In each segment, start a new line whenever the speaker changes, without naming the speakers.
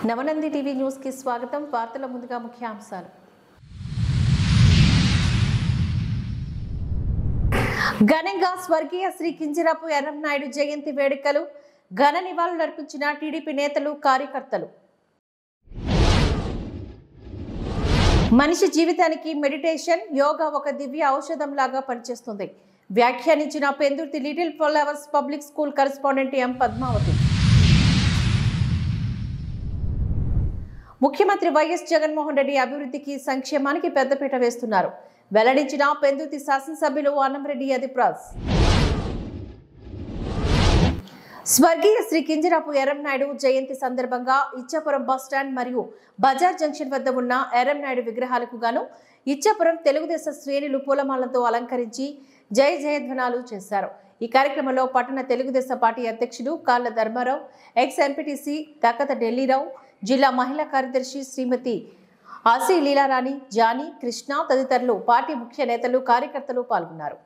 Navanandi TV news కి స్వాగతం. వార్తల ముందుగా ముఖ్యాంశాలు. ఘనంగా స్వర్గీయ శ్రీ కింజరాపు ఎర్రంనాయుడు జయంతి వేడుకలు. ఘన నివాళులర్పించిన టీడీపీ నేతలు, కార్యకర్తలు. మనిషి జీవితానికి మెడిటేషన్, యోగా ఒక దివ్య ఔషధంలాగా పనిచేస్తుంది. వ్యాఖ్యానించిన Pendurthi little flowers public school correspondent M Padmavathi. ముఖ్యమంత్రి వైఎస్ జగన్మోహన్ రెడ్డి అభివృద్ధికి, సంక్షేమానికి పెద్దపీట వేస్తున్నారు. వెల్లడించిన పెందుర్తి శాసనసభ్యులు అన్నంరెడ్డి అదిప్రాజ్. స్వర్గీయ శ్రీ కింజరాపు ఎర్రంనాయుడు జయంతి సందర్భంగా ఇచ్చాపురం బస్టాండ్ మరియు బజార్ జంక్షన్ వద్ద ఉన్న ఎర్రంనాయుడు విగ్రహాలకు గాను ఇచ్చాపురం తెలుగుదేశం శ్రేణులు పూలమాలతో అలంకరించి జయ జయధ్వనాలు చేశారు. ఈ కార్యక్రమంలో పట్టణ తెలుగుదేశం పార్టీ అధ్యక్షుడు కాళ్ళ ధర్మారావు, ఎక్స్ ఎంపీటీసీ దక్కత ఢిల్లీరావు, జిల్లా మహిళా కార్యదర్శి శ్రీమతి ఆసి లీలారాణి, జానీ, కృష్ణ తదితరులు పార్టీ ముఖ్య నేతలు, కార్యకర్తలు పాల్గొన్నారు.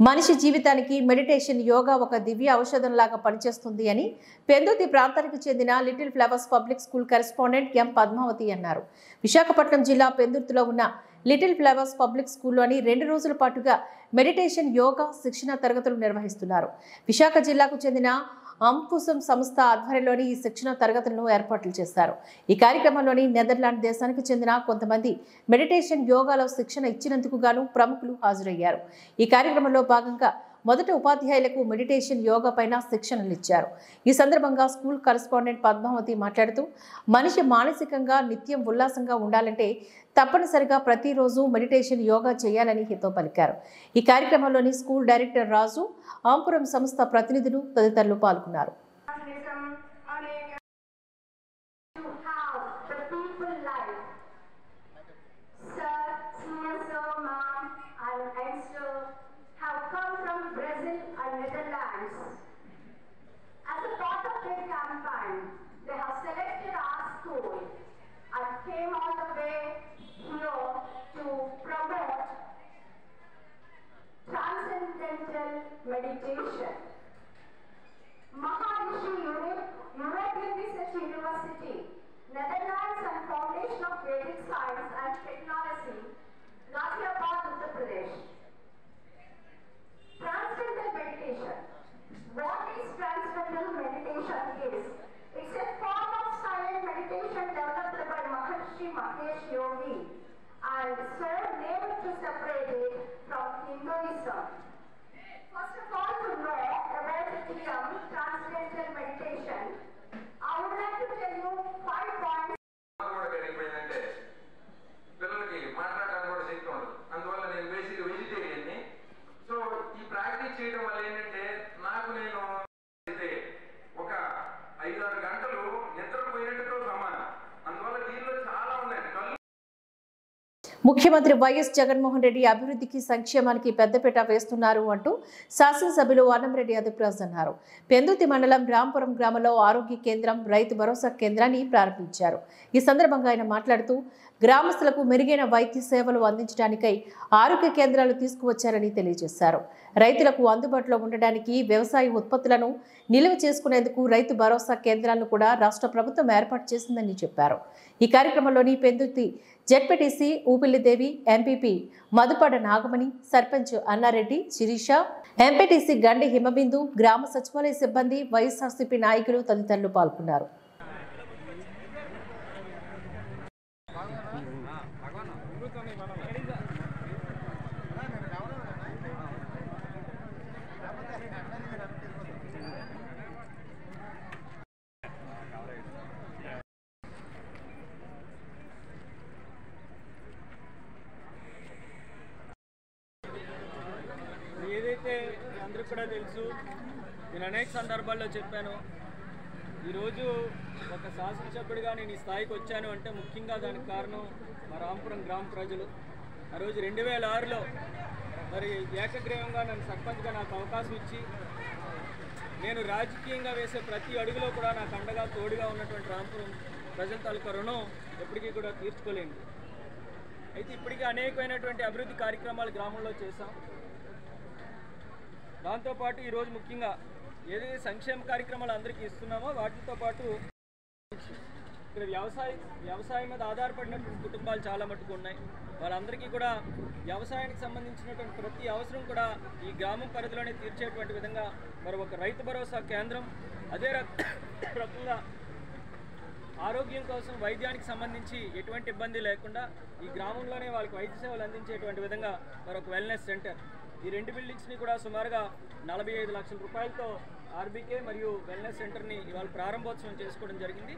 మనిషి జీవితానికి మెడిటేషన్, యోగా ఒక దివ్య ఔషధంలాగా పనిచేస్తుంది అని పెందుర్తి ప్రాంతానికి చెందిన little flowers public school correspondent M Padmavathi అన్నారు. విశాఖపట్నం జిల్లా పెందుర్తిలో ఉన్న లిటిల్ ఫ్లవర్స్ పబ్లిక్ స్కూల్లోని 2 రోజుల పాటుగా మెడిటేషన్, యోగా శిక్షణ తరగతులు నిర్వహిస్తున్నారు. విశాఖ జిల్లాకు చెందిన అంకుశం సంస్థ ఆధ్వర్యంలోని ఈ శిక్షణ తరగతులను ఏర్పాట్లు చేశారు. ఈ కార్యక్రమంలోని నెదర్లాండ్ దేశానికి చెందిన కొంతమంది మెడిటేషన్, యోగాలో శిక్షణ ఇచ్చినందుకు గాను ప్రముఖులు హాజరయ్యారు. ఈ కార్యక్రమంలో భాగంగా మొదట ఉపాధ్యాయులకు మెడిటేషన్, యోగా పైన శిక్షణలు ఇచ్చారు. ఈ సందర్భంగా స్కూల్ కరెస్పాండెంట్ పద్మావతి మాట్లాడుతూ, మనిషి మానసికంగా నిత్యం ఉల్లాసంగా ఉండాలంటే తప్పనిసరిగా ప్రతిరోజు మెడిటేషన్, యోగా చేయాలని హితో పలికారు. ఈ కార్యక్రమంలోని స్కూల్ డైరెక్టర్ రాజు, ఆంపురం సంస్థ ప్రతినిధులు తదితరులు పాల్గొన్నారు.
Meditation. Maharishi European Research University, Netherlands and Foundation of Vedic Science and Technology, Ghaziabad, Uttar Pradesh. Transcendental meditation. What is transcendental meditation is? It's a form of silent meditation developed by Maharishi Mahesh Yogi and so named to separate it from Hinduism. First of all, to know about the term transcendental meditation, I would like to tell you 5 points.
పిల్లలకి మాట్లాడడానికి కూడా శక్తి ఉండదు. అందువల్ల నేను basic వెజిటేరియన్ని. So ఈ practice చేయడం వల్ల ఏంటంటే నేను ఒక 5-6 గంటలు నిద్రపోయినట్టుతో సమానం. అందువల్ల దీనిలో చాలా ఉన్నాయి.
ముఖ్యమంత్రి వైఎస్ జగన్మోహన్ రెడ్డి అభివృద్ధికి, సంక్షేమానికి పెద్దపీట వేస్తున్నారు అంటూ శాసనసభ్యులు అన్నంరెడ్డి అదిప్రాజ్ అన్నారు. పెందుర్తి మండలం రాంపురం గ్రామంలో ఆరోగ్య కేంద్రం, రైతు భరోసా కేంద్రాన్ని ప్రారంభించారు. ఈ సందర్భంగా ఆయన మాట్లాడుతూ, గ్రామస్తులకు మెరుగైన వైద్య సేవలు అందించడానికై ఆరోగ్య కేంద్రాలు తీసుకువచ్చారని తెలియజేశారు. రైతులకు అందుబాటులో ఉండడానికి, వ్యవసాయ ఉత్పత్తులను నిల్వ చేసుకునేందుకు రైతు భరోసా కేంద్రాలను కూడా రాష్ట్ర ప్రభుత్వం ఏర్పాటు చేసిందని చెప్పారు. ఈ కార్యక్రమంలోని Pendurthi ZPTC Upillidevi, MPP Madhupada Nagamani, sarpanch Annareddy, Sirisha, MPTC Gandi Himabindu, గ్రామ సచివాలయ సిబ్బంది, వైఎస్ఆర్సీపీ నాయకులు తదితరులు పాల్గొన్నారు.
కూడా తెలుసు, నేను అనేక సందర్భాల్లో చెప్పాను. ఈరోజు ఒక శాసనసభ్యుడిగా నేను ఈ స్థాయికి వచ్చాను అంటే ముఖ్యంగా దానికి కారణం మా రాంపురం గ్రామ ప్రజలు. ఆ రోజు 2006లో మరి ఏకగ్రీవంగా నన్ను సర్పంచ్గా నాకు అవకాశం ఇచ్చి నేను రాజకీయంగా వేసే ప్రతి అడుగులో కూడా నాకు అండగా తోడుగా ఉన్నటువంటి రాంపురం ప్రజల తాలూకా రుణం ఎప్పటికీ కూడా తీర్చుకోలేండి. అయితే ఇప్పటికీ అనేకమైనటువంటి అభివృద్ధి కార్యక్రమాలు గ్రామంలో చేశాం. దాంతోపాటు ఈరోజు ముఖ్యంగా ఏదైతే సంక్షేమ కార్యక్రమాలు అందరికీ ఇస్తున్నామో వాటితో పాటు ఇక్కడ వ్యవసాయం మీద ఆధారపడినటువంటి కుటుంబాలు చాలా మటుకు ఉన్నాయి. వాళ్ళందరికీ కూడా వ్యవసాయానికి సంబంధించినటువంటి ప్రతి అవసరం కూడా ఈ గ్రామం పరిధిలోనే తీర్చేటువంటి విధంగా మరి ఒక రైతు భరోసా కేంద్రం, అదే రకంగా ఆరోగ్యం కోసం వైద్యానికి సంబంధించి ఎటువంటి ఇబ్బంది లేకుండా ఈ గ్రామంలోనే వాళ్ళకి వైద్య సేవలు అందించేటువంటి విధంగా మరి ఒక వెల్నెస్ సెంటర్, ఈ 2 బిల్డింగ్స్ని కూడా సుమారుగా 45 లక్షల రూపాయలతో ఆర్బీకే మరియు వెల్నెస్ సెంటర్ని ఇవాళ ప్రారంభోత్సవం చేసుకోవడం జరిగింది.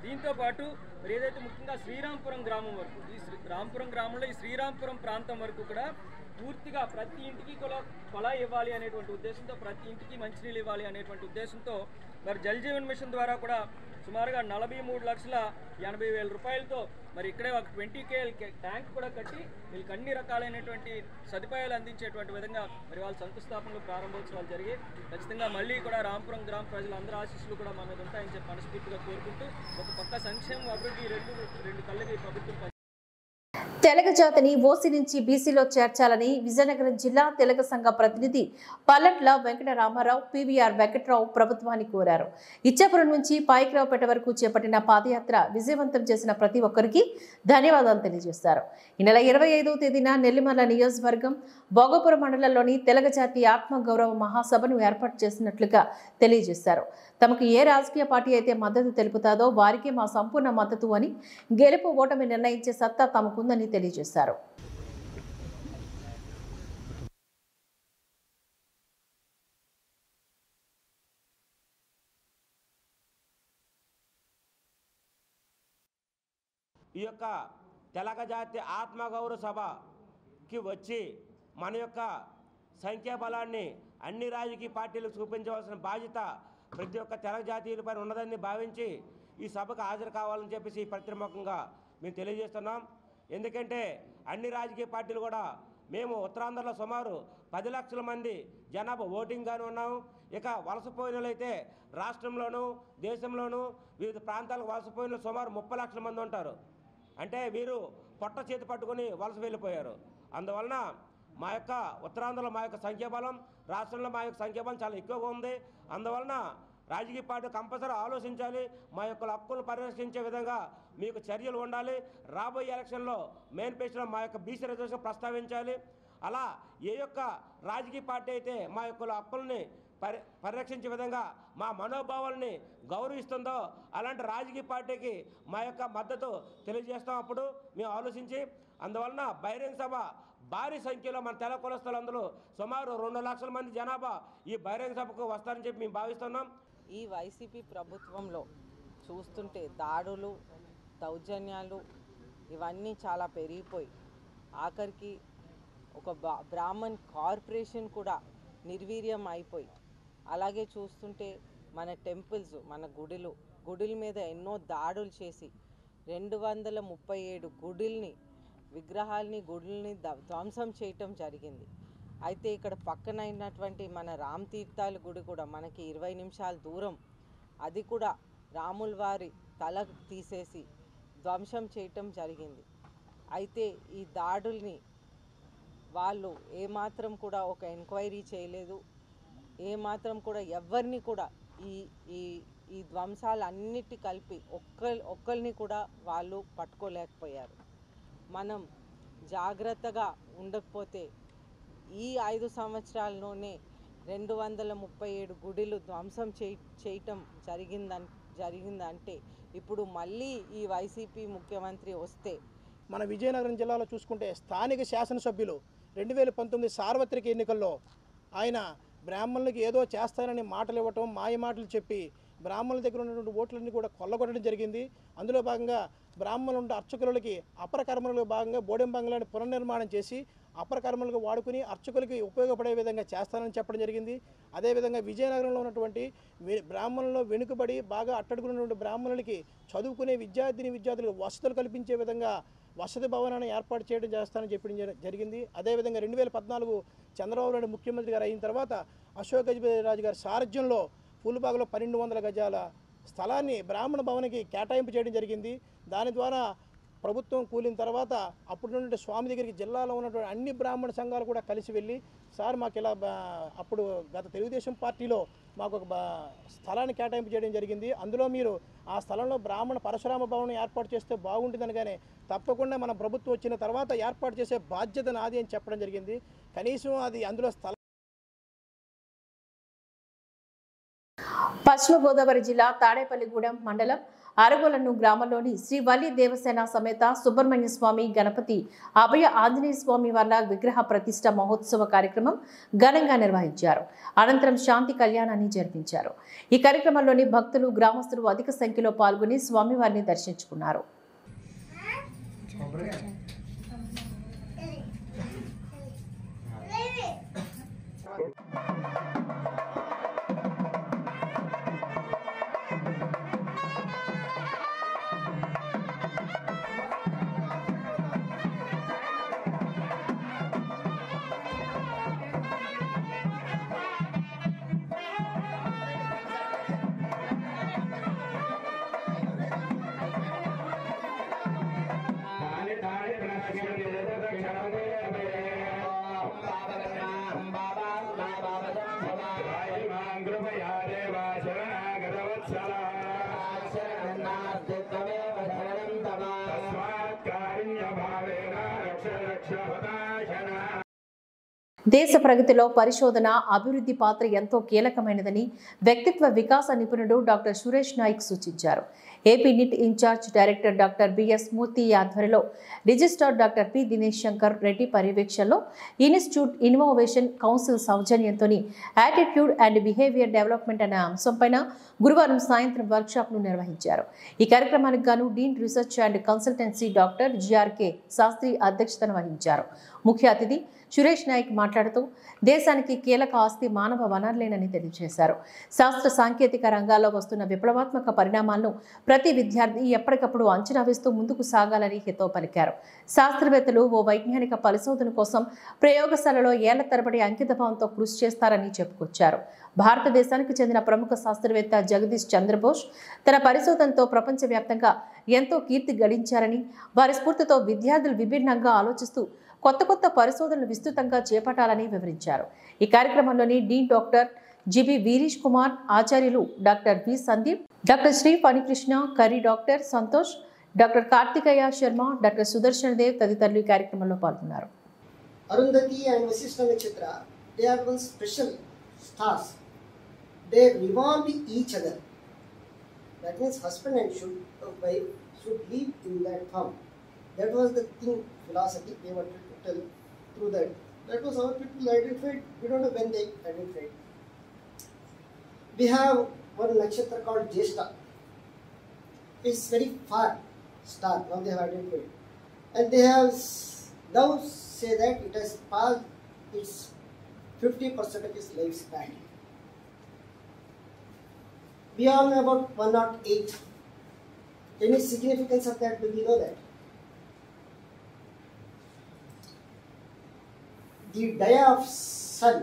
దీంతోపాటు మరి ఏదైతే ముఖ్యంగా శ్రీరాంపురం గ్రామం వరకు, ఈ రాంపురం గ్రామంలో ఈ శ్రీరాంపురం ప్రాంతం వరకు కూడా పూర్తిగా ప్రతి ఇంటికి కొలా ఇవ్వాలి అనేటువంటి ఉద్దేశంతో, ప్రతి ఇంటికి మంచినీళ్ళు ఇవ్వాలి అనేటువంటి ఉద్దేశంతో మరి జల్ జీవన్ మిషన్ ద్వారా కూడా సుమారుగా 43,80,000 రూపాయలతో మరి ఇక్కడే ఒక 20 KL ట్యాంక్ కూడా కట్టి వీళ్ళకి అన్ని రకాలైనటువంటి సదుపాయాలు అందించేటువంటి విధంగా మరి వాళ్ళ శంకుస్థాపనలు ప్రారంభోత్సవాలు జరిగాయి. ఖచ్చితంగా మళ్ళీ కూడా రాంపురం గ్రామ ప్రజలందరూ ఆశీస్సులు కూడా మన మీద ఉంటాయని చెప్పి మనస్ఫూర్తిగా కోరుకుంటూ ఒక పక్క సంక్షేమ అభివృద్ధి రెండు కళ్ళకి ప్రభుత్వం
తెలగ జాతిని ఓసీ నుంచి బీసీలో చేర్చాలని విజయనగరం జిల్లా తెలగ సంఘ ప్రతినిధి పల్లట్ల వెంకట రామారావు పీవీఆర్ వెంకట్రావు ప్రభుత్వాన్ని కోరారు. ఇచ్చాపురం నుంచి పాయకరావుపేట వరకు చేపట్టిన పాదయాత్ర విజయవంతం చేసిన ప్రతి ఒక్కరికి ధన్యవాదాలు తెలియజేశారు. ఈ నెల 25వ తేదీన నెల్లిమర్ల నియోజకవర్గం భోగపురం మండలంలోని తెలగ జాతి ఆత్మగౌరవ మహాసభను ఏర్పాటు చేసినట్లుగా తెలియజేశారు. తమకు ఏ రాజకీయ పార్టీ అయితే మద్దతు తెలుపుతాదో వారికి మా సంపూర్ణ మద్దతు అని, గెలుపు ఓటమి నిర్ణయించే సత్తా తమకుందని తెలియజేశారు.
ఈ యొక్క తెలగ జాతి ఆత్మగౌరవ సభకి వచ్చి మన యొక్క సంఖ్యాబలాన్ని అన్ని రాజకీయ పార్టీలకు చూపించవలసిన బాధ్యత ప్రతి ఒక్క తెలగ జాతీయులపై ఉన్నదని భావించి ఈ సభకు హాజరు కావాలని చెప్పేసి పత్రిముఖంగా మేము తెలియజేస్తున్నాం. ఎందుకంటే అన్ని రాజకీయ పార్టీలు కూడా మేము ఉత్తరాంధ్రలో సుమారు 10 లక్షల మంది జనాభా ఓటింగ్గానే ఉన్నాము. ఇక వలసపోయినలైతే రాష్ట్రంలోనూ దేశంలోనూ వివిధ ప్రాంతాలకు వలసపోయిన సుమారు 30 లక్షల మంది ఉంటారు. అంటే వీరు పొట్ట చేతి పట్టుకొని వలస వెళ్ళిపోయారు. అందువలన మా యొక్క ఉత్తరాంధ్రలో మా యొక్క సంఖ్యాబలం, రాష్ట్రంలో మా యొక్క సంఖ్యాబలం చాలా ఎక్కువగా ఉంది. అందువలన రాజకీయ పార్టీ కంపల్సరీ ఆలోచించాలి. మా యొక్క హక్కులను పరిరక్షించే విధంగా మీకు చర్యలు ఉండాలి. రాబోయే ఎలక్షన్లో మేనిఫెస్టోలో మా యొక్క బీసీ రిజర్వేషన్ ప్రస్తావించాలి. అలా ఏ యొక్క రాజకీయ పార్టీ అయితే మా యొక్క హక్కుల్ని పరిరక్షించే విధంగా మా మనోభావాల్ని గౌరవిస్తుందో అలాంటి రాజకీయ పార్టీకి మా యొక్క మద్దతు తెలియజేస్తాం. అప్పుడు మేము ఆలోచించి అందువలన బహిరంగ సభ భారీ సంఖ్యలో మన తెల కులస్తులందరూ సుమారు 2 లక్షల మంది జనాభా ఈ బహిరంగ సభకు వస్తారని చెప్పి మేము భావిస్తున్నాం.
ఈ వైసీపీ ప్రభుత్వంలో చూస్తుంటే దాడులు, దౌర్జన్యాలు ఇవన్నీ చాలా పెరిగిపోయి ఆఖరికి ఒక బ్రాహ్మణ్ కార్పొరేషన్ కూడా నిర్వీర్యం అయిపోయి, అలాగే చూస్తుంటే మన టెంపుల్స్, మన గుడుల మీద ఎన్నో దాడులు చేసి 237 గుడుల్ని ధ్వంసం చేయటం జరిగింది. అయితే ఇక్కడ పక్కన అయినటువంటి మన రామ్ తీర్థాల గుడి కూడా మనకి 20 నిమిషాల దూరం, అది కూడా రాముల వారి తల తీసేసి ధ్వంసం చేయటం జరిగింది. అయితే ఈ దాడుల్ని వాళ్ళు ఏమాత్రం కూడా ఒక ఎంక్వైరీ చేయలేదు, ఏమాత్రం కూడా ఎవరిని కూడా ఈ ధ్వంసాలన్నిటి కలిపి ఒక్కరిని కూడా వాళ్ళు పట్టుకోలేకపోయారు. మనం జాగ్రత్తగా ఉండకపోతే ఈ 5 సంవత్సరాల్లోనే 237 గుడులు ధ్వంసం చేయటం జరిగిందంటే ఇప్పుడు మళ్ళీ ఈ వైసీపీ ముఖ్యమంత్రి వస్తే
మన విజయనగరం జిల్లాలో చూసుకుంటే స్థానిక శాసనసభ్యులు 2019 సార్వత్రిక ఎన్నికల్లో ఆయన బ్రాహ్మణులకు ఏదో చేస్తానని మాటలు ఇవ్వటం, మాయ మాటలు చెప్పి బ్రాహ్మణుల దగ్గర ఉన్నటువంటి ఓట్లన్నీ కూడా కొల్లగొట్టడం జరిగింది. అందులో భాగంగా బ్రాహ్మణులు అర్చకులకి అపర కర్మలలో భాగంగా బోడెం బంగ్లాని పునర్నిర్మాణం చేసి అపరకర్మలకు వాడుకుని అర్చకులకి ఉపయోగపడే విధంగా చేస్తానని చెప్పడం జరిగింది. అదేవిధంగా విజయనగరంలో ఉన్నటువంటి బ్రాహ్మణుల్లో వెనుకబడి బాగా అట్టడుగున్నటువంటి బ్రాహ్మణులకి చదువుకునే విద్యార్థులకు వసతులు కల్పించే విధంగా వసతి భవనాన్ని ఏర్పాటు చేయడం చేస్తానని చెప్పడం జరిగింది. అదేవిధంగా 2014 చంద్రబాబు నాయుడు ముఖ్యమంత్రి గారు అయిన తర్వాత అశోక్ గజపతిరాజు గారి సారథ్యంలో పూలుబాగులో 1200 గజాల స్థలాన్ని బ్రాహ్మణ భవన్కి కేటాయింపు చేయడం జరిగింది. దాని ద్వారా ప్రభుత్వం కూలిన తర్వాత అప్పుడు స్వామి దగ్గరికి జిల్లాలో ఉన్నటువంటి అన్ని బ్రాహ్మణ సంఘాలు కూడా కలిసి వెళ్ళి సార్ మాకు ఇలా అప్పుడు గత తెలుగుదేశం పార్టీలో మాకు ఒక స్థలాన్ని కేటాయింపు చేయడం జరిగింది. అందులో మీరు ఆ స్థలంలో బ్రాహ్మణ పరశురామ భవనం ఏర్పాటు చేస్తే బాగుంటుందని కానీ తప్పకుండా మన ప్రభుత్వం వచ్చిన తర్వాత ఏర్పాటు చేసే బాధ్యత నాది అని చెప్పడం జరిగింది. కనీసం అది అందులో స్థలం.
పశ్చిమ గోదావరి జిల్లా తాడేపల్లిగూడెం మండలం అరగోలను గ్రామంలోని శ్రీ వల్లి దేవసేన సమేత సుబ్రహ్మణ్య స్వామి గణపతి అభయ ఆంజనేయ స్వామి వార్ల విగ్రహ ప్రతిష్ట మహోత్సవ కార్యక్రమం ఘనంగా నిర్వహించారు. అనంతరం శాంతి కళ్యాణాన్ని జరిపించారు. ఈ కార్యక్రమంలోని భక్తులు గ్రామస్తులు అధిక సంఖ్యలో పాల్గొని స్వామివారిని దర్శించుకున్నారు. దేశ ప్రగతిలో పరిశోధన అభివృద్ధి పాత్ర ఎంతో కీలకమైనదని వ్యక్తిత్వ వికాస నిపుణుడు డాక్టర్ సురేష్ నాయక్ సూచించారు. AP NIT in charge director doctor BS Murthy ఆధ్వర్యంలో registrar doctor P Dinesh Shankar Reddy పర్యవేక్షణలో ఇన్స్టిట్యూట్ ఇన్నోవేషన్ కౌన్సిల్ సౌజన్యంతో యాటిట్యూడ్ అండ్ బిహేవియర్ డెవలప్మెంట్ అనే అంశంపైన గురువారం సాయంత్రం వర్క్షాప్ను నిర్వహించారు. ఈ కార్యక్రమానికి గాను dean research and consultancy doctor GRK Sastry అధ్యక్షతన వహించారు. ముఖ్య అతిథి సురేష్ నాయక్ మాట్లాడుతూ దేశానికి కీలక ఆస్తి మానవ వనరులేనని తెలియజేశారు. శాస్త్ర సాంకేతిక రంగాల్లో వస్తున్న విప్లవాత్మక పరిణామాలను ప్రతి విద్యార్థి ఎప్పటికప్పుడు అంచనా వేస్తూ ముందుకు సాగాలని హితవు పలికారు. శాస్త్రవేత్తలు ఓ వైజ్ఞానిక పరిశోధన కోసం ప్రయోగశాలలో ఏళ్ల తరబడి అంకితభావంతో కృషి చేస్తారని చెప్పుకొచ్చారు. భారతదేశానికి చెందిన ప్రముఖ శాస్త్రవేత్త జగదీష్ చంద్రబోస్ తన పరిశోధనతో ప్రపంచవ్యాప్తంగా ఎంతో కీర్తి గడించారని, వారి స్ఫూర్తితో విద్యార్థులు విభిన్నంగా ఆలోచిస్తూ కొత్త పరిశోధనలు విస్తృతంగా చేపట్టాలని వివరించారు. ఈ కార్యక్రమంలోని dean doctor GB Veeresh Kumar, ఆచార్యులు doctor V Sandeep, doctor Sri Phanikrishna, కరి doctor Santosh, doctor Karthikeya Sharma, doctor Sudarshan Dev తదితరులు ఈ కార్యక్రమంలో పాల్గొన్నారు.
Arundhati and Vasishtha Nakshatra, they are one special stars. They revolve each other. That means husband and wife should live in that form. That was the thing philosophy they wanted to tell through that. That was our people identified. We don't know when they identified. We have one nakshatra called Jyeshtha. It's very far star. Now they have identified, and they have now say that it has passed its 50% of its lifespan. We all know about 108. Any significance of that? Do we know that? The dia of sun,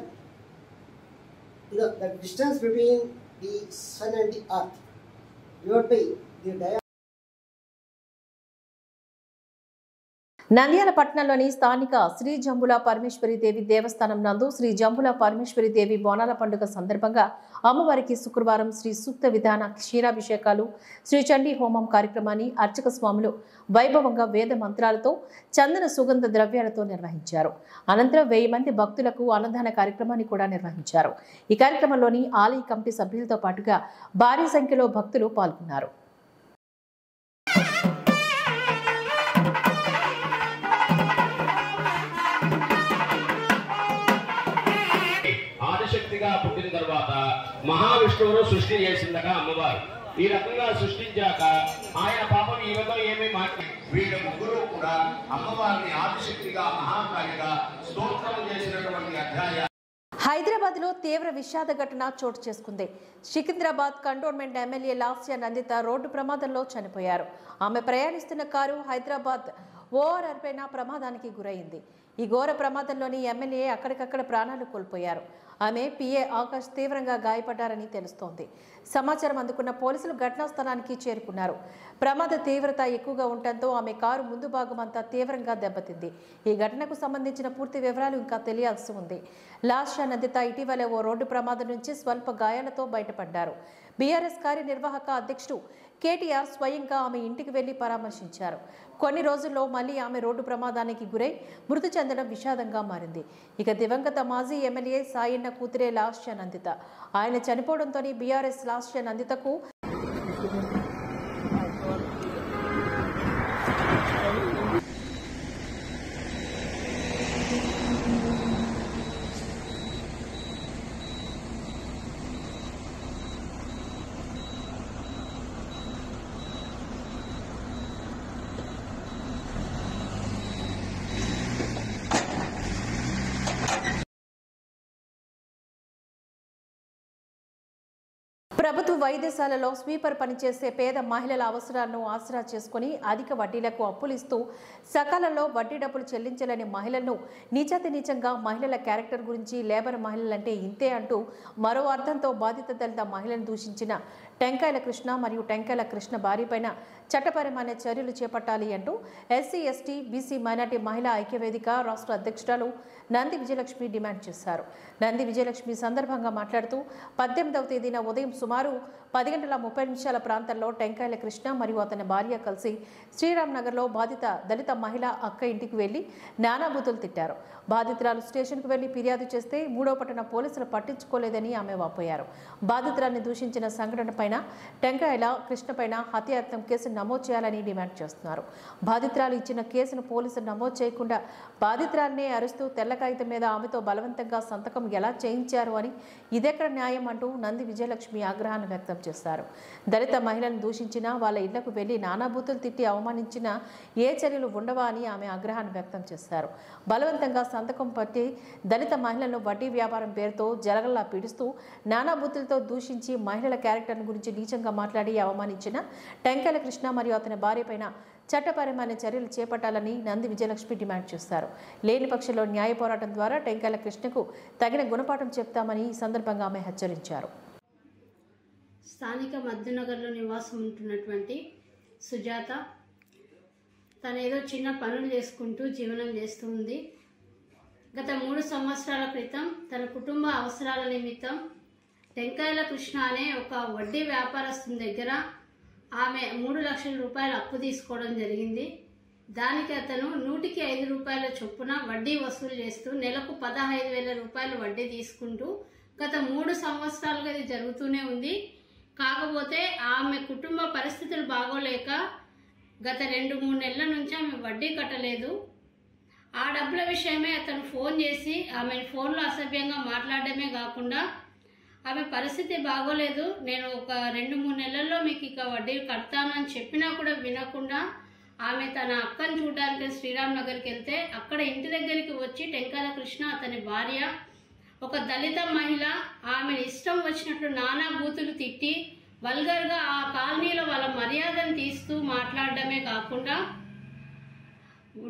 the distance between the sun and the earth, divided by the dia.
Nandyal పట్టణంలోని స్థానిక శ్రీ జంబుల పరమేశ్వరి దేవి దేవస్థానం నందు శ్రీ జంబుల పరమేశ్వరి దేవి బోనాల పండుగ సందర్భంగా అమ్మవారికి శుక్రవారం శ్రీ సూక్త విధాన క్షీరాభిషేకాలు, శ్రీ చండీ హోమం కార్యక్రమాన్ని అర్చక స్వాములు వైభవంగా వేద మంత్రాలతో, చందన సుగంధ ద్రవ్యాలతో నిర్వహించారు. అనంతరం 1000 మంది భక్తులకు అన్నదాన కార్యక్రమాన్ని కూడా నిర్వహించారు. ఈ కార్యక్రమంలోని ఆలయ కమిటీ సభ్యులతో పాటుగా భారీ సంఖ్యలో భక్తులు పాల్గొన్నారు.
ఆదిశక్తిగా పుట్టిన తర్వాత మహావిష్ణువును సృష్టి చేసిందగా అమ్మవారు. ఈ రకంగా సృష్టించాక ఆయన పాపం ఈమెతో ఏమీ వీళ్ళ ముగ్గురు కూడా అమ్మవారిని ఆదిశక్తిగా మహాకాళిగా స్తోత్రం చేసినటువంటి అధ్యాయ.
హైదరాబాద్లో తీవ్ర విషాద ఘటన చోటు చేసుకుంది. Secunderabad cantonment MLA Lasya Nanditha road ప్రమాదంలో చనిపోయారు. ఆమె ప్రయాణిస్తున్న కారు హైదరాబాద్ ఓఆర్ఆర్ పైన ప్రమాదానికి గురైంది. ఈ ఘోర ప్రమాదంలోని ఎమ్మెల్యే అక్కడికక్కడ ప్రాణాలు కోల్పోయారు. ఆమె పిఏ ఆకాష్ తీవ్రంగా గాయపడ్డారని తెలుస్తోంది. సమాచారం అందుకున్న పోలీసులు ఘటనా స్థలానికి చేరుకున్నారు. ప్రమాద తీవ్రత ఎక్కువగా ఉండటంతో ఆమె కారు ముందు భాగం అంతా తీవ్రంగా దెబ్బతింది. ఈ ఘటనకు సంబంధించిన పూర్తి వివరాలు ఇంకా తెలియాల్సి ఉంది. లాస్య నందిత ఇటీవల ఓ రోడ్డు ప్రమాదం నుంచి స్వల్ప గాయాలతో బయటపడ్డారు. బీఆర్ఎస్ కార్యనిర్వాహక అధ్యక్షుడు కేటీఆర్ స్వయంగా ఆమె ఇంటికి వెళ్లి పరామర్శించారు. కొన్ని రోజుల్లో మళ్లీ ఆమె రోడ్డు ప్రమాదానికి గురై మృతి చెందడం విషాదంగా మారింది. ఇక దివంగత మాజీ ఎమ్మెల్యే సాయన్న కూతురే లాస్య నందిత. ఆయన చనిపోవడంతోనే బీఆర్ఎస్ లాస్య నందితకు ప్రభుత్వ వైద్యశాలలో స్వీపర్ పనిచేసే పేద మహిళల అవసరాలను ఆసరా చేసుకుని అధిక వడ్డీలకు అప్పులిస్తూ సకాలంలో వడ్డీ డబ్బులు చెల్లించాలని మహిళలను నీచాతి నీచంగా మహిళల క్యారెక్టర్ గురించి లేబర్ మహిళలంటే ఇంతే అంటూ మరో అర్థంతో బాధిత దళిత మహిళలను దూషించిన టెంకాయల కృష్ణ మరియు టెంకాయల కృష్ణ భార్యపైన చట్టపరమైన చర్యలు చేపట్టాలి అంటూ ఎస్సీ ఎస్టీ బీసీ మైనార్టీ మహిళా ఐక్యవేదిక రాష్ట్ర అధ్యక్షురాలు నంది విజయలక్ష్మి డిమాండ్ చేశారు. నంది విజయలక్ష్మి సందర్భంగా మాట్లాడుతూ 18వ తేదీన ఉదయం సుమారు 10:30 ప్రాంతంలో టెంకాయల కృష్ణ మరియు అతని భార్య కలిసి శ్రీరామ్ నగర్లో బాధిత దళిత మహిళ అక్క ఇంటికి వెళ్లి నానాబూతులు తిట్టారు. బాధితురాలు స్టేషన్కు వెళ్లి ఫిర్యాదు చేస్తే 3వ పట్టణ పోలీసులు పట్టించుకోలేదని ఆమె వాపోయారు. బాధితురాన్ని దూషించిన సంఘటన పైన టెంకాయల కృష్ణపైన హత్యాయత్నం కేసు నమోదు చేయాలని డిమాండ్ చేస్తున్నారు. బాధితురాలు ఇచ్చిన కేసును పోలీసులు నమోదు చేయకుండా బాధితురాలనే అరుస్తూ తెల్ల కాగితం మీద ఆమెతో బలవంతంగా సంతకం ఎలా చేయించారు అని ఇదెక్కడ న్యాయం అంటూ నంది విజయలక్ష్మి ఆగ్రహాన్ని వ్యక్తం చేశారు. దళిత మహిళలను దూషించినా వాళ్ళ ఇళ్లకు వెళ్లి నానాబూతులు తిట్టి అవమానించినా ఏ చర్యలు ఉండవా అని ఆమె ఆగ్రహాన్ని వ్యక్తం చేశారు. బలవంతంగా సంతకం పట్టి దళిత మహిళలను వడ్డీ వ్యాపారం పేరుతో జలగల్లా పీడిస్తూ నానాబూతులతో దూషించి మహిళల క్యారెక్టర్ గురించి నీచంగా మాట్లాడి అవమానించిన టెంకాయల కృష్ణ మరియు అతని భార్యపైన చట్టపరమైన చర్యలు చేపట్టాలని నంది విజయలక్ష్మి డిమాండ్ చేశారు. లేని పక్షంలో న్యాయ పోరాటం ద్వారా టెంకాయల కృష్ణకు తగిన గుణపాఠం చెప్తామని ఈ సందర్భంగా ఆమె హెచ్చరించారు.
స్థానిక మధ్యనగర్లో నివాసం ఉంటున్నటువంటి సుజాత తనేదో చిన్న పనులు చేసుకుంటూ జీవనం చేస్తూ ఉంది. గత 3 సంవత్సరాల క్రితం తన కుటుంబ అవసరాల నిమిత్తం టెంకాయల కృష్ణ అనే ఒక వడ్డీ వ్యాపారస్తుని దగ్గర ఆమె 3 లక్షల రూపాయలు అప్పు తీసుకోవడం జరిగింది. దానికి అతను 100కి 5 రూపాయల చొప్పున వడ్డీ వసూలు చేస్తూ నెలకు 15,000 రూపాయలు వడ్డీ తీసుకుంటూ గత 3 సంవత్సరాలుగా ఇది జరుగుతూనే ఉంది. కాకపోతే ఆమె కుటుంబ పరిస్థితులు బాగోలేక గత 2-3 నెలల నుంచి ఆమె వడ్డీ కట్టలేదు. ఆ డబ్బుల విషయమే అతను ఫోన్ చేసి ఆమె ఫోన్లో అసభ్యంగా మాట్లాడడమే కాకుండా ఆమె పరిస్థితి బాగోలేదు, నేను ఒక 2-3 నెలల్లో మీకు ఇక వడ్డీ కడతానని చెప్పినా కూడా వినకుండా ఆమె తన అక్కని చూడడానికి శ్రీరామ్ నగర్కి వెళ్తే అక్కడ ఇంటి దగ్గరికి వచ్చి టెంకాయల కృష్ణ అతని భార్య ఒక దళిత మహిళ ఆమెను ఇష్టం వచ్చినట్లు నానా బూతులు తిట్టి వల్గర్గా ఆ కాలనీలో వాళ్ళ మర్యాదను తీస్తూ మాట్లాడడమే కాకుండా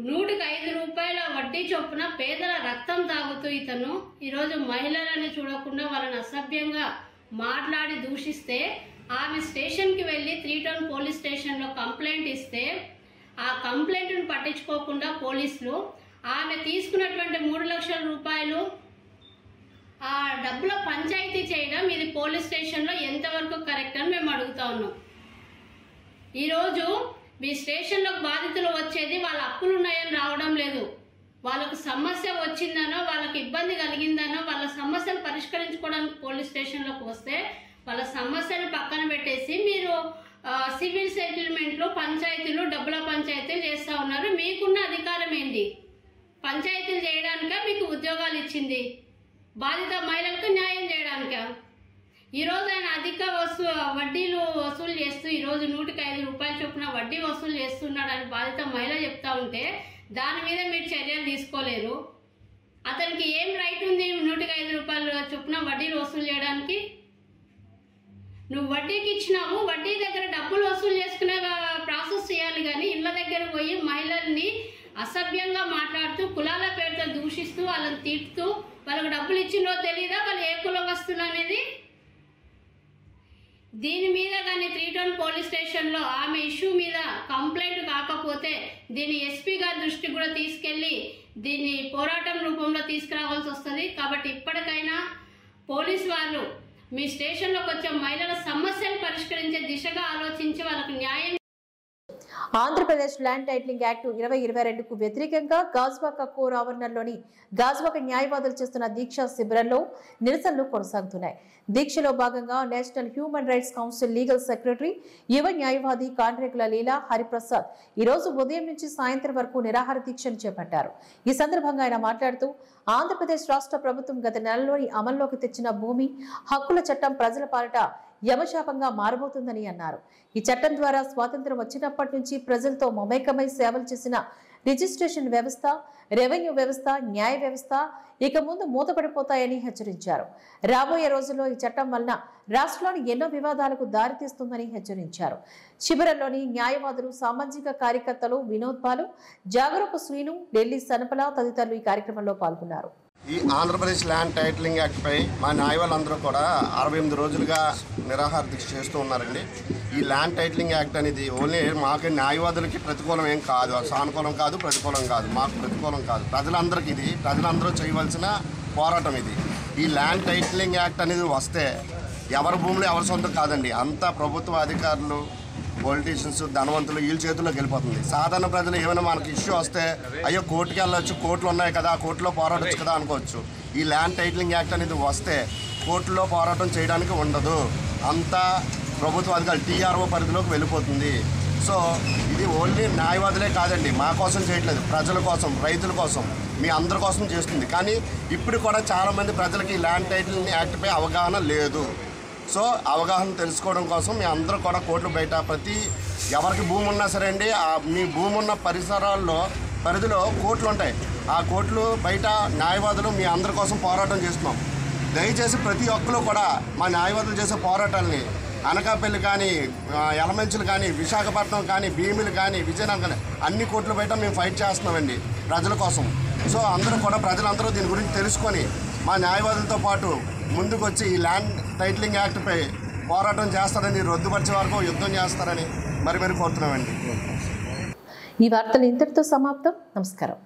100కి 5 రూపాయల వడ్డీ చొప్పున పేదల రక్తం తాగుతూ ఇతను ఈరోజు మహిళలను చూడకుండా వాళ్ళని అసభ్యంగా మాట్లాడి దూషిస్తే ఆమె స్టేషన్కి వెళ్ళి 3 టౌన్ పోలీస్ స్టేషన్లో కంప్లైంట్ ఇస్తే ఆ కంప్లైంట్ను పట్టించుకోకుండా పోలీసులు ఆమె తీసుకున్నటువంటి 3 లక్షల రూపాయలు ఆ డబ్బుల పంచాయతీ చేయడం ఇది పోలీస్ స్టేషన్లో ఎంతవరకు కరెక్ట్ అని మేము అడుగుతా ఉన్నాం. ఈరోజు మీ స్టేషన్లో బాధితులు వచ్చేది వాళ్ళ అప్పులు ఉన్నాయని రావడం లేదు, వాళ్ళకు సమస్య వచ్చిందనో వాళ్ళకి ఇబ్బంది కలిగిందనో వాళ్ళ సమస్యలు పరిష్కరించుకోవడానికి పోలీస్ స్టేషన్లోకి వస్తే వాళ్ళ సమస్యను పక్కన పెట్టేసి మీరు సివిల్ సెటిల్మెంట్లు పంచాయతీలు డబ్బుల పంచాయతీలు చేస్తూ ఉన్నారు. మీకున్న అధికారం ఏంటి? పంచాయతీలు చేయడానిక మీకు ఉద్యోగాలు ఇచ్చింది? బాధిత మహిళలకు న్యాయం చేయడానిక? ఈరోజు ఆయన అధిక వడ్డీలు వసూలు చేస్తూ ఈరోజు 105 రూపాయల చొప్పున వడ్డీ వసూలు చేస్తున్నాడని బాధిత మహిళ చెప్తా ఉంటే దాని మీద మీరు చర్యలు తీసుకోలేరు. అతనికి ఏం రైట్ ఉంది 105 రూపాయల చొప్పున వడ్డీలు వసూలు చేయడానికి? నువ్వు వడ్డీకి ఇచ్చినావు, వడ్డీ దగ్గర డబ్బులు వసూలు చేసుకునే ప్రాసెస్ చేయాలి. కానీ ఇళ్ళ దగ్గర పోయి మహిళల్ని అసభ్యంగా మాట్లాడుతూ కులాల పేరుతో దూషిస్తూ వాళ్ళని తిట్టుతూ వాళ్ళకి డబ్బులు ఇచ్చిందో తెలియదా వాళ్ళు ఏ కులవస్తులు అనేది? దీని మీద కానీ 3 టౌన్ పోలీస్ స్టేషన్లో ఆమె ఇష్యూ మీద కంప్లైంట్ కాకపోతే దీన్ని ఎస్పీ గారి దృష్టికి కూడా తీసుకెళ్ళి దీన్ని పోరాటం రూపంలో తీసుకురావాల్సి వస్తుంది. కాబట్టి ఇప్పటికైనా పోలీసు వాళ్ళు మీ స్టేషన్లోకి వచ్చే మహిళల సమస్యలు పరిష్కరించే దిశగా ఆలోచించి వాళ్ళకు న్యాయం.
ఆంధ్రప్రదేశ్ ల్యాండ్ టైటిలింగ్ యాక్ట్ 2022కు వ్యతిరేకంగా గాజువాక కోర్ ఆవరణలోని గాజువాక న్యాయవాదులు చేస్తున్న దీక్షా శిబిరంలో నిరసనలు కొనసాగుతున్నాయి. దీక్షలో భాగంగా national human rights council legal secretary యువ న్యాయవాది కాండ్రేకుల లీలా హరిప్రసాద్ ఈ రోజు ఉదయం నుంచి సాయంత్రం వరకు నిరాహార దీక్షను చేపట్టారు. ఈ సందర్భంగా ఆయన మాట్లాడుతూ ఆంధ్రప్రదేశ్ రాష్ట్ర ప్రభుత్వం గత నెలలోని అమల్లోకి తెచ్చిన భూమి హక్కుల చట్టం ప్రజల పాలిట యమశాపంగా మారబోతుందని అన్నారు. ఈ చట్టం ద్వారా స్వాతంత్రం వచ్చినప్పటి నుంచి ప్రజలతో మమేకమై సేవలు చేసిన రిజిస్ట్రేషన్ వ్యవస్థ, రెవెన్యూ వ్యవస్థ, న్యాయ వ్యవస్థ ఇక ముందు మూతపడిపోతాయని హెచ్చరించారు. రాబోయే రోజుల్లో ఈ చట్టం వలన రాష్ట్రంలోని ఎన్నో వివాదాలకు దారితీస్తుందని హెచ్చరించారు. శిబిరంలోని న్యాయవాదులు, సామాజిక కార్యకర్తలు వినోద్ బాలు, జాగరూపు శ్రీను, ఢిల్లీ సనపల తదితరులు ఈ కార్యక్రమంలో పాల్గొన్నారు.
ఈ ఆంధ్రప్రదేశ్ ల్యాండ్ టైటిలింగ్ యాక్ట్పై మా న్యాయవాళ్ళందరూ కూడా 68 రోజులుగా నిరాహార దీక్ష చేస్తూ ఉన్నారండి. ఈ ల్యాండ్ టైటిలింగ్ యాక్ట్ అనేది ఓన్లీ మాకు న్యాయవాదులకి ప్రతికూలం ఏం కాదు, సానుకూలం కాదు, ప్రతికూలం కాదు, మాకు ప్రతికూలం కాదు, ప్రజలందరికీ ఇది ప్రజలందరూ చేయవలసిన పోరాటం ఇది. ఈ ల్యాండ్ టైటిలింగ్ యాక్ట్ అనేది వస్తే ఎవరి భూములు ఎవరి సొంతం కాదండి, అంతా ప్రభుత్వ అధికారులు, పొలిటీషియన్స్, ధనవంతులు వీళ్ళ చేతుల్లోకి వెళ్ళిపోతుంది. సాధారణ ప్రజలు ఏమైనా మనకి ఇష్యూ వస్తే అయ్యో కోర్టుకి వెళ్ళొచ్చు, కోర్టులు ఉన్నాయి కదా, కోర్టులో పోరాడొచ్చు కదా అనుకోవచ్చు. ఈ ల్యాండ్ టైటిలింగ్ యాక్ట్ అనేది వస్తే కోర్టులో పోరాటం చేయడానికి ఉండదు, అంతా ప్రభుత్వ అధికారులు టీఆర్ఓ పరిధిలోకి వెళ్ళిపోతుంది. సో ఇది ఓన్లీ న్యాయవాదులే కాదండి, మా కోసం చేయట్లేదు, ప్రజల కోసం, రైతుల కోసం, మీ అందరి కోసం చేస్తుంది. కానీ ఇప్పుడు కూడా చాలామంది ప్రజలకి ఈ ల్యాండ్ టైటిలింగ్ యాక్ట్పై అవగాహన లేదు. సో అవగాహన తెలుసుకోవడం కోసం మీ అందరూ కూడా కోర్టులు బయట ప్రతి ఎవరికి భూమి ఉన్నా సరే అండి, మీ భూమి ఉన్న పరిధిలో కోర్టులు ఉంటాయి. ఆ కోర్టులు బయట న్యాయవాదులు మీ అందరి కోసం పోరాటం చేస్తున్నాం. దయచేసి ప్రతి ఒక్కరు కూడా మా న్యాయవాదులు చేసే పోరాటాలని అనకాపల్లి కానీ, యలమంచిలు కానీ, విశాఖపట్నం కానీ, భీమిలు కానీ, విజయనగరం కానీ అన్ని కోర్టులు బయట మేము ఫైట్ చేస్తున్నామండి ప్రజల కోసం. సో అందరూ కూడా ప్రజలందరూ దీని గురించి తెలుసుకొని మా న్యాయవాదులతో పాటు ముందుకు వచ్చి ఈ ల్యాండ్ టైటిలింగ్ యాక్ట్పై పోరాటం చేస్తారని, రద్దుపరిచే వరకు యుద్ధం చేస్తారని మరి కోరుతున్నామండి.
ఈ వార్తలు ఇంతటితో సమాప్తం. నమస్కారం.